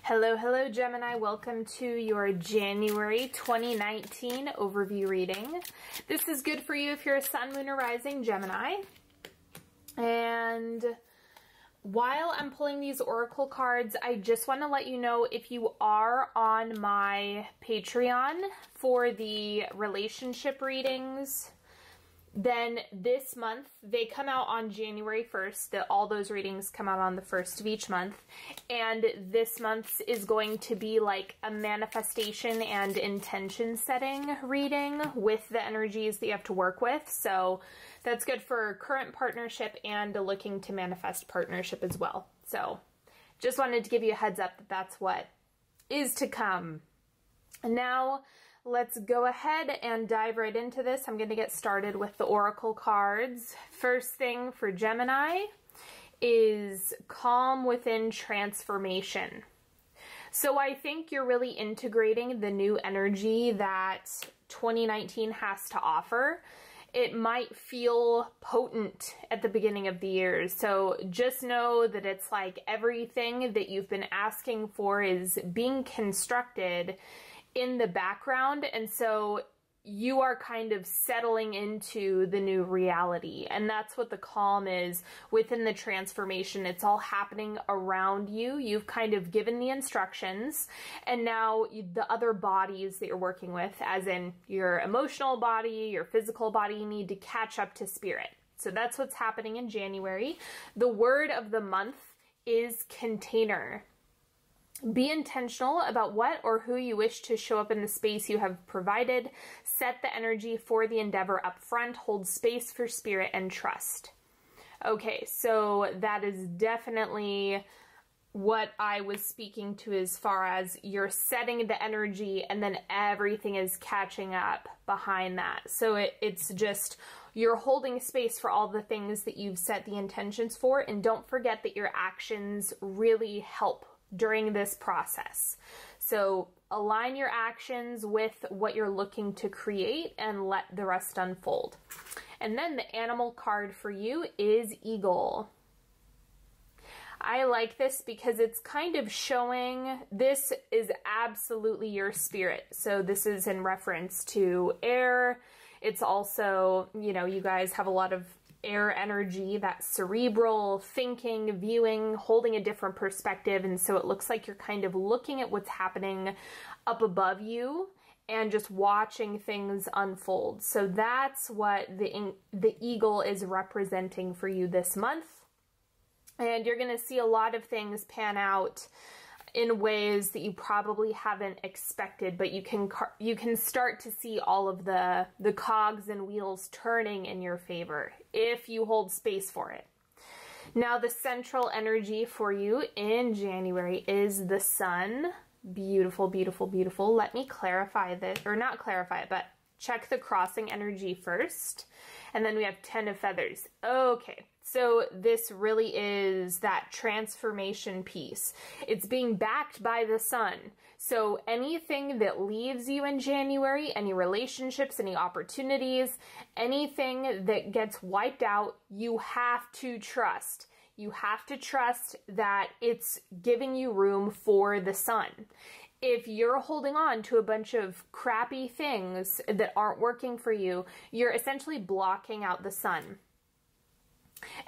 Hello, hello Gemini. Welcome to your January 2019 overview reading. This is good for you if you're a sun, moon, or rising Gemini. And while I'm pulling these oracle cards, I just want to let you know if you are on my Patreon for the relationship readings, then this month, they come out on January 1st. All those readings come out on the 1st of each month. And this month's is going to be like a manifestation and intention setting reading with the energies that you have to work with. So that's good for current partnership and looking to manifest partnership as well. So just wanted to give you a heads up that that's what is to come. And now, let's go ahead and dive right into this. I'm going to get started with the oracle cards. First thing for Gemini is calm within transformation. So I think you're really integrating the new energy that 2019 has to offer. It might feel potent at the beginning of the year. So just know that it's like everything that you've been asking for is being constructed in the background, and so you are kind of settling into the new reality, and that's what the calm is within the transformation. It's all happening around you. You've kind of given the instructions, and now the other bodies that you're working with, as in your emotional body, your physical body, you need to catch up to spirit. So that's what's happening in January. The word of the month is container. Be intentional about what or who you wish to show up in the space you have provided. Set the energy for the endeavor up front. Hold space for spirit and trust. Okay, so that is definitely what I was speaking to as far as you're setting the energy and then everything is catching up behind that. So it's just you're holding space for all the things that you've set the intentions for, and don't forget that your actions really help during this process. So align your actions with what you're looking to create and let the rest unfold. And then the animal card for you is eagle. I like this because it's kind of showing this is absolutely your spirit. So this is in reference to air. It's also, you know, you guys have a lot of air energy, that cerebral thinking, viewing, holding a different perspective. And so it looks like you're kind of looking at what's happening up above you and just watching things unfold. So that's what the eagle is representing for you this month. And you're going to see a lot of things pan out in ways that you probably haven't expected, but you can start to see all of the cogs and wheels turning in your favor if you hold space for it. Now, the central energy for you in January is the sun. Beautiful, beautiful, beautiful. Let me clarify this, or not clarify it, but check the crossing energy first. And then we have 10 of feathers. Okay, so this really is that transformation piece. It's being backed by the sun. So anything that leaves you in January, any relationships, any opportunities, anything that gets wiped out, you have to trust. You have to trust that it's giving you room for the sun. If you're holding on to a bunch of crappy things that aren't working for you, you're essentially blocking out the sun.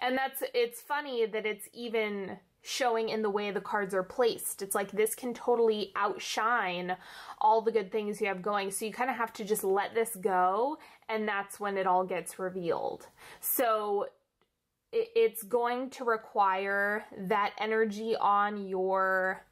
And it's funny that it's even showing in the way the cards are placed. It's like this can totally outshine all the good things you have going. So you kind of have to just let this go, and that's when it all gets revealed. So it's going to require that energy on your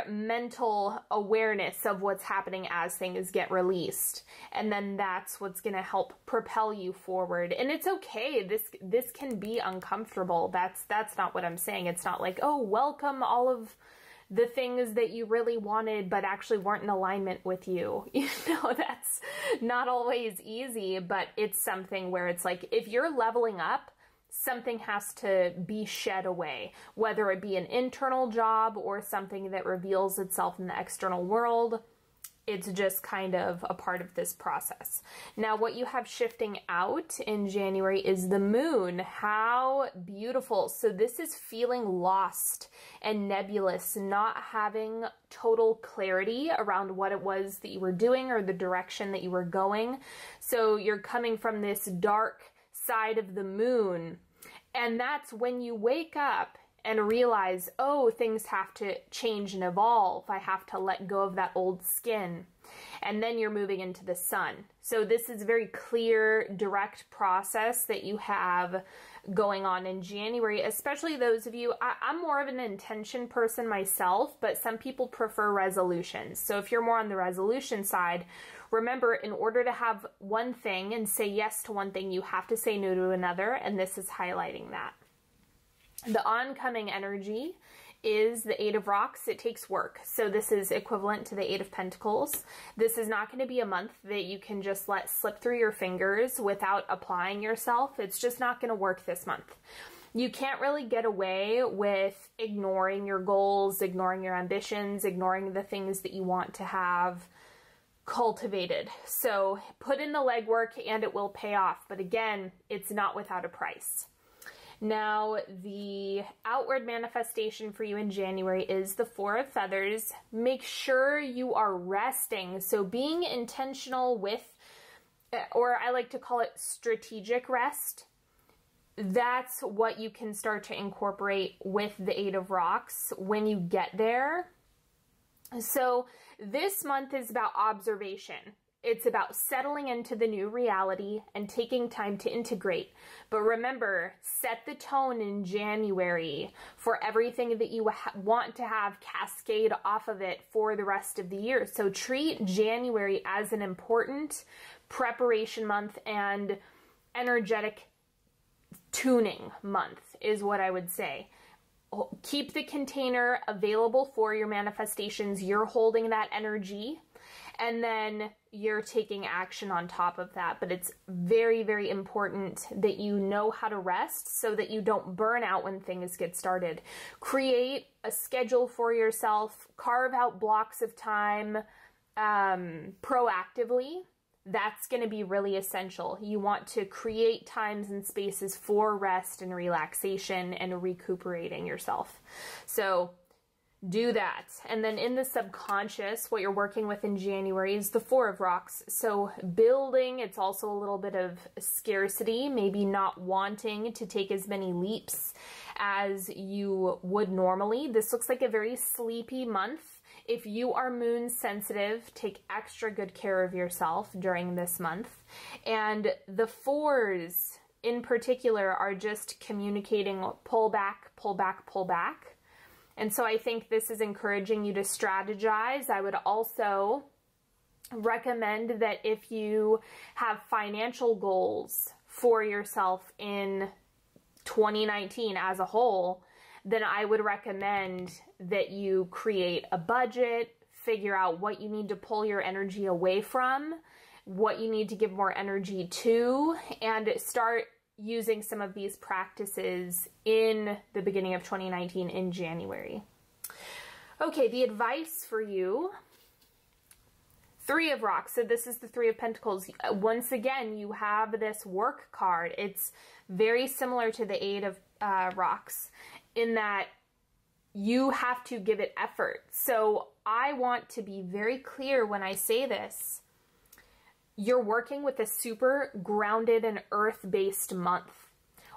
mental awareness of what's happening as things get released. And then that's what's going to help propel you forward. And it's okay. This can be uncomfortable. That's not what I'm saying. It's not like, oh, welcome all of the things that you really wanted but actually weren't in alignment with you. You know, that's not always easy, but it's something where it's like, if you're leveling up, something has to be shed away, whether it be an internal job or something that reveals itself in the external world. It's just kind of a part of this process. Now, what you have shifting out in January is the moon. How beautiful. So this is feeling lost and nebulous, not having total clarity around what it was that you were doing or the direction that you were going. So you're coming from this dark side of the moon. And that's when you wake up and realize, oh, things have to change and evolve. I have to let go of that old skin. And then you're moving into the sun. So this is a very clear, direct process that you have going on in January, especially those of you, I'm more of an intention person myself, but some people prefer resolutions. So if you're more on the resolution side, remember, in order to have one thing and say yes to one thing, you have to say no to another, and this is highlighting that. The oncoming energy is the Eight of Rocks. It takes work. So this is equivalent to the Eight of Pentacles. This is not going to be a month that you can just let slip through your fingers without applying yourself. It's just not going to work this month. You can't really get away with ignoring your goals, ignoring your ambitions, ignoring the things that you want to have cultivated. So put in the legwork and it will pay off. But again, it's not without a price. Now, the outward manifestation for you in January is the Four of Feathers. Make sure you are resting. So being intentional with, or I like to call it strategic rest, that's what you can start to incorporate with the Eight of Rocks when you get there. So this month is about observation. It's about settling into the new reality and taking time to integrate. But remember, set the tone in January for everything that you want to have cascade off of it for the rest of the year. So treat January as an important preparation month and energetic tuning month is what I would say. Keep the container available for your manifestations. You're holding that energy, and then you're taking action on top of that. But it's very, very important that you know how to rest so that you don't burn out when things get started. Create a schedule for yourself. Carve out blocks of time proactively. That's going to be really essential. You want to create times and spaces for rest and relaxation and recuperating yourself. So do that. And then in the subconscious, what you're working with in January is the Four of Rocks. So building, it's also a little bit of scarcity, maybe not wanting to take as many leaps as you would normally. This looks like a very sleepy month. If you are moon sensitive, take extra good care of yourself during this month. And the fours in particular are just communicating pull back, pull back, pull back. And so I think this is encouraging you to strategize. I would also recommend that if you have financial goals for yourself in 2019 as a whole, then I would recommend that you create a budget, figure out what you need to pull your energy away from, what you need to give more energy to, and start using some of these practices in the beginning of 2019 in January. Okay, the advice for you, Three of Rocks. So this is the Three of Pentacles. Once again, you have this work card. It's very similar to the Eight of Rocks in that you have to give it effort. So I want to be very clear when I say this. You're working with a super grounded and earth-based month.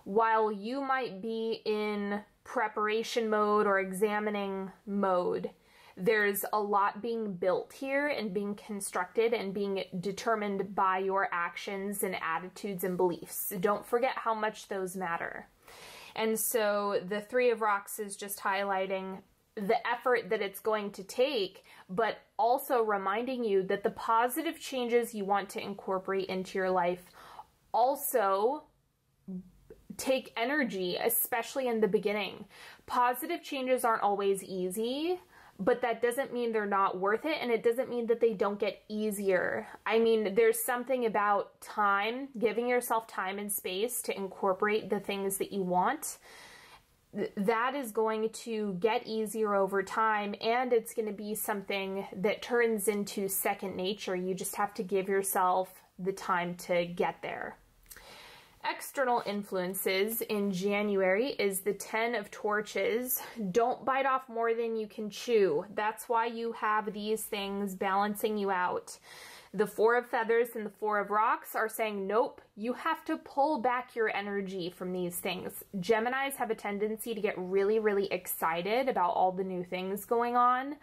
While you might be in preparation mode or examining mode, there's a lot being built here and being constructed and being determined by your actions and attitudes and beliefs. Don't forget how much those matter. And so the Three of Rocks is just highlighting the effort that it's going to take, but also reminding you that the positive changes you want to incorporate into your life also take energy, especially in the beginning. Positive changes aren't always easy, but that doesn't mean they're not worth it, and it doesn't mean that they don't get easier. I mean, there's something about time, giving yourself time and space to incorporate the things that you want. that is going to get easier over time, and it's going to be something that turns into second nature. You just have to give yourself the time to get there. External influences in January is the 10 of Torches. Don't bite off more than you can chew. That's why you have these things balancing you out. The 4 of Feathers and the 4 of Rocks are saying, nope, you have to pull back your energy from these things. Geminis have a tendency to get really, really excited about all the new things going on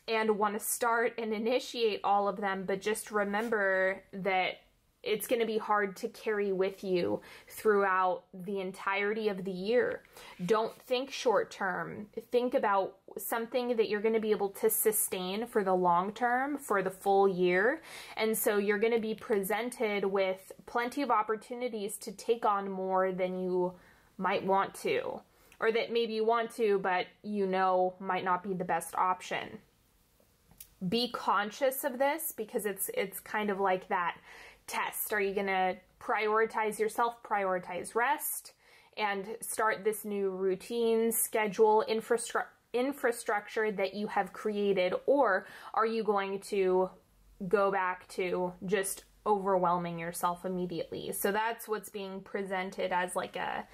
and want to start and initiate all of them, but just remember that it's going to be hard to carry with you throughout the entirety of the year. Don't think short term. Think about something that you're going to be able to sustain for the long term, for the full year. And so you're going to be presented with plenty of opportunities to take on more than you might want to, or that maybe you want to, but you know might not be the best option. Be conscious of this, because it's kind of like that test. Are you going to prioritize yourself, prioritize rest, and start this new routine, schedule, infrastructure that you have created? Or are you going to go back to just overwhelming yourself immediately? So that's what's being presented as like a,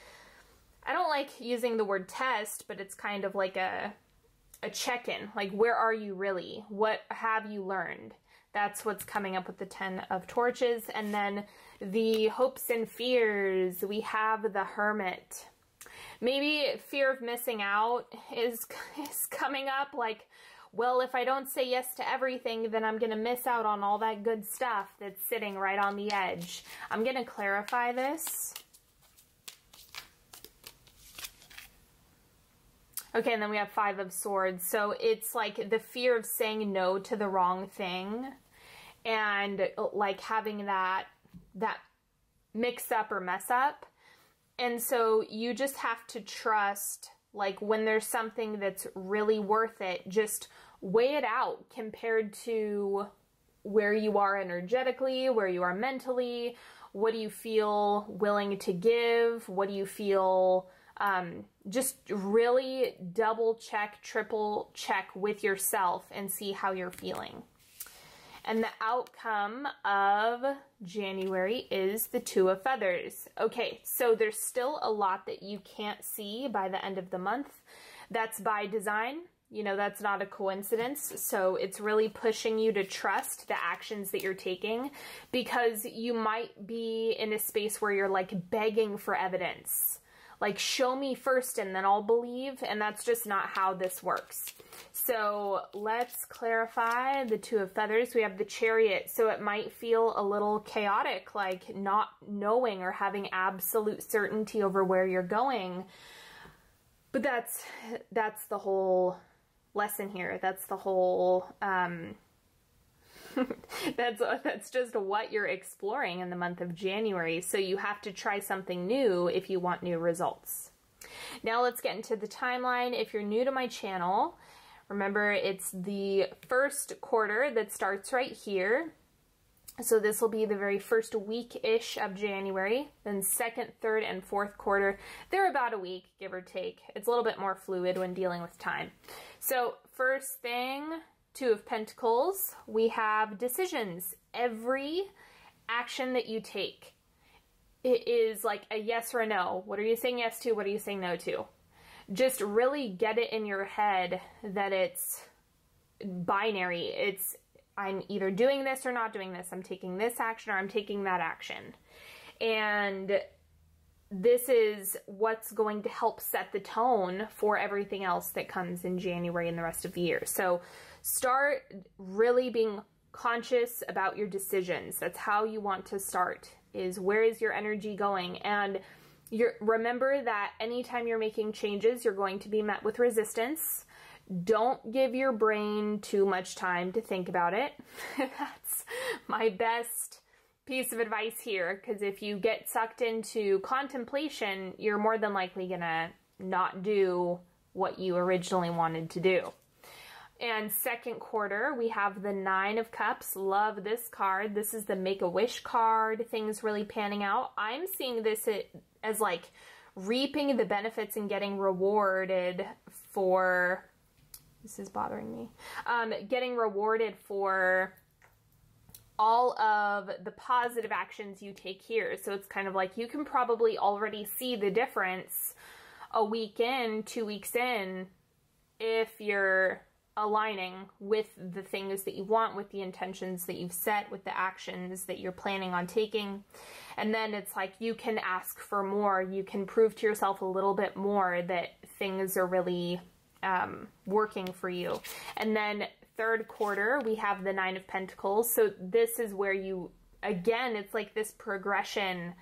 I don't like using the word test, but it's kind of like a check-in. Like, where are you really? What have you learned? That's what's coming up with the 10 of Torches. And then the hopes and fears, we have the Hermit. Maybe fear of missing out is coming up, like, well, if I don't say yes to everything, then I'm going to miss out on all that good stuff that's sitting right on the edge. I'm going to clarify this. Okay, and then we have 5 of Swords. So it's like the fear of saying no to the wrong thing, and like having that mix up or mess up. And so you just have to trust, like, when there's something that's really worth it, just weigh it out compared to where you are energetically, where you are mentally. What do you feel willing to give? What do you feel, just really double check, triple check with yourself and see how you're feeling. And the outcome of January is the 2 of Feathers. Okay, so there's still a lot that you can't see by the end of the month. That's by design. You know, that's not a coincidence. So it's really pushing you to trust the actions that you're taking, because you might be in a space where you're like begging for evidence. Like, show me first and then I'll believe. And that's just not how this works. So let's clarify the 2 of Feathers. We have the Chariot. So it might feel a little chaotic, like not knowing or having absolute certainty over where you're going. But that's the whole lesson here. That's the whole, that's just what you're exploring in the month of January. So you have to try something new if you want new results. Now let's get into the timeline. If you're new to my channel, remember it's the first quarter that starts right here. So this will be the very first week-ish of January. Then second, third, and fourth quarter, they're about a week, give or take. It's a little bit more fluid when dealing with time. So first thing, 2 of Pentacles, we have decisions. Every action that you take, it is like a yes or a no. What are you saying yes to? What are you saying no to? Just really get it in your head that it's binary. It's, I'm either doing this or not doing this. I'm taking this action or I'm taking that action. And this is what's going to help set the tone for everything else that comes in January and the rest of the year. So start really being conscious about your decisions. That's how you want to start, is where is your energy going? And remember that anytime you're making changes, you're going to be met with resistance. Don't give your brain too much time to think about it. That's my best piece of advice here, because if you get sucked into contemplation, you're more than likely gonna not do what you originally wanted to do. And second quarter, we have the 9 of Cups. Love this card. This is the Make-A-Wish card. Things really panning out. I'm seeing this as like reaping the benefits and getting rewarded for, this is bothering me, getting rewarded for all of the positive actions you take here. So it's kind of like you can probably already see the difference a week in, 2 weeks in, if you're aligning with the things that you want, with the intentions that you've set, with the actions that you're planning on taking. And then it's like you can ask for more. You can prove to yourself a little bit more that things are really working for you. And then third quarter, we have the Nine of Pentacles. So this is where you, again, it's like this progression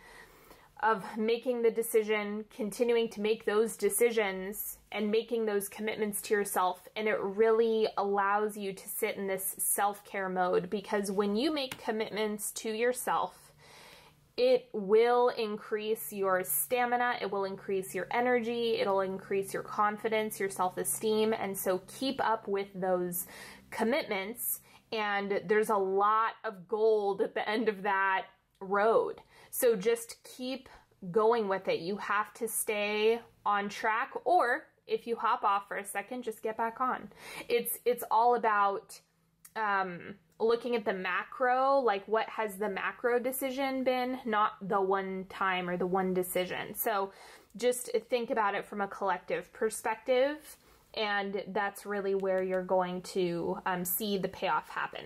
of making the decision, continuing to make those decisions, and making those commitments to yourself. And it really allows you to sit in this self-care mode, because when you make commitments to yourself, it will increase your stamina, it will increase your energy, it'll increase your confidence, your self-esteem. And so keep up with those commitments, and there's a lot of gold at the end of that road. So just keep going with it. You have to stay on track, or if you hop off for a second, just get back on. It's all about looking at the macro, like what has the macro decision been, not the one time or the one decision. So just think about it from a collective perspective, and that's really where you're going to see the payoff happen.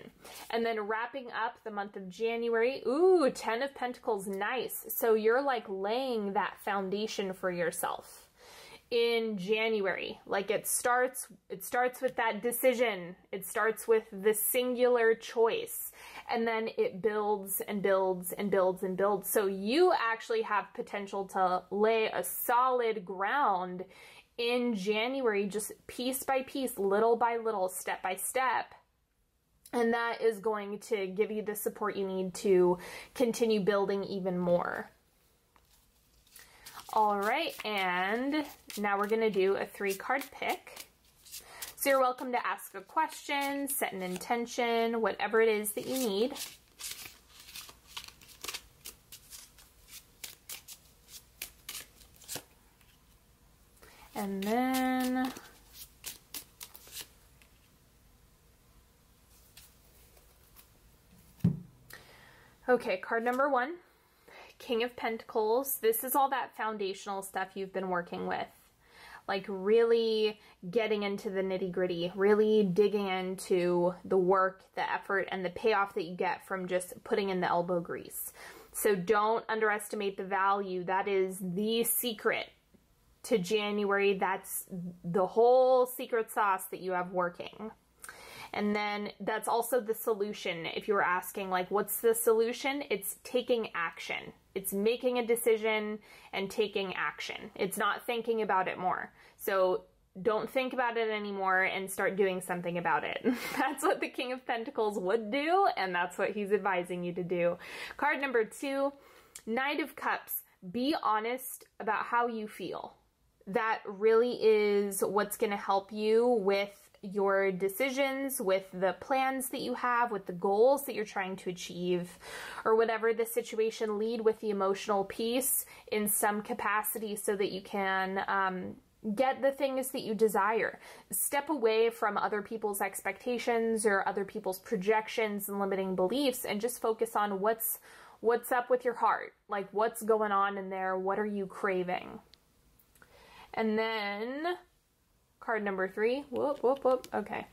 And then wrapping up the month of January, ooh, 10 of Pentacles, nice. So you're like laying that foundation for yourself in January. Like it starts with that decision. It starts with the singular choice, and then it builds and builds and builds and builds. So you actually have potential to lay a solid ground in January, just piece by piece, little by little, step by step. And that is going to give you the support you need to continue building even more. All right, and now we're going to do a 3-card pick. So you're welcome to ask a question, set an intention, whatever it is that you need. And then okay, card number 1, King of Pentacles. This is all that foundational stuff you've been working with, like really getting into the nitty-gritty, really digging into the work, the effort, and the payoff that you get from just putting in the elbow grease. So don't underestimate the value. That is the secret to January. That's the whole secret sauce that you have working. And then that's also the solution. If you were asking, like, what's the solution? It's taking action. It's making a decision and taking action. It's not thinking about it more. So don't think about it anymore and start doing something about it. That's what the King of Pentacles would do, and that's what he's advising you to do. Card number 2, Knight of Cups. Be honest about how you feel. That really is what's going to help you with your decisions, with the plans that you have, with the goals that you're trying to achieve, or whatever the situation. Lead with the emotional piece in some capacity so that you can get the things that you desire. Step away from other people's expectations or other people's projections and limiting beliefs, and just focus on what's up with your heart. Like, what's going on in there? What are you craving? And then card number 3, whoop, whoop, whoop, okay.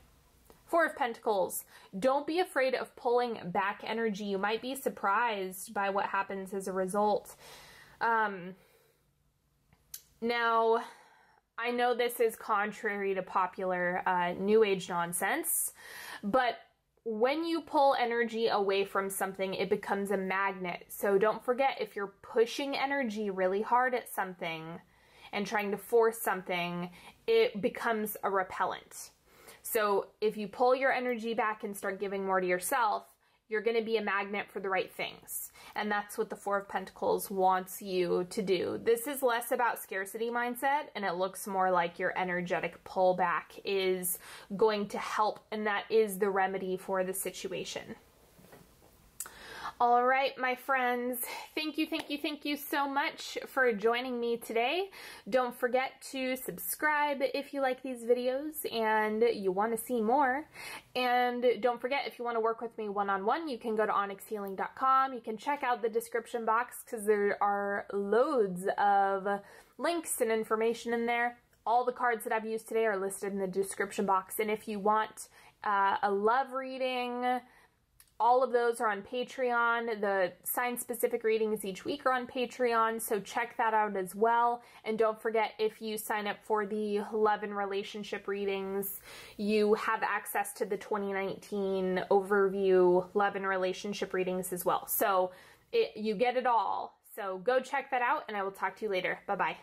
4 of Pentacles. Don't be afraid of pulling back energy. You might be surprised by what happens as a result. Now, I know this is contrary to popular New Age nonsense, but when you pull energy away from something, it becomes a magnet. So don't forget, if you're pushing energy really hard at something and trying to force something, it becomes a repellent. So if you pull your energy back and start giving more to yourself, you're going to be a magnet for the right things. And that's what the 4 of Pentacles wants you to do. This is less about scarcity mindset, and it looks more like your energetic pullback is going to help, and that is the remedy for the situation. All right, my friends, thank you so much for joining me today. Don't forget to subscribe if you like these videos and you want to see more. And don't forget, if you want to work with me one-on-one, you can go to onyxhealing.com. You can check out the description box because there are loads of links and information in there. All the cards that I've used today are listed in the description box. And if you want a love reading, all of those are on Patreon. The sign-specific readings each week are on Patreon, so check that out as well. And don't forget, if you sign up for the love and relationship readings, you have access to the 2019 overview love and relationship readings as well. So you get it all. So go check that out, and I will talk to you later. Bye-bye.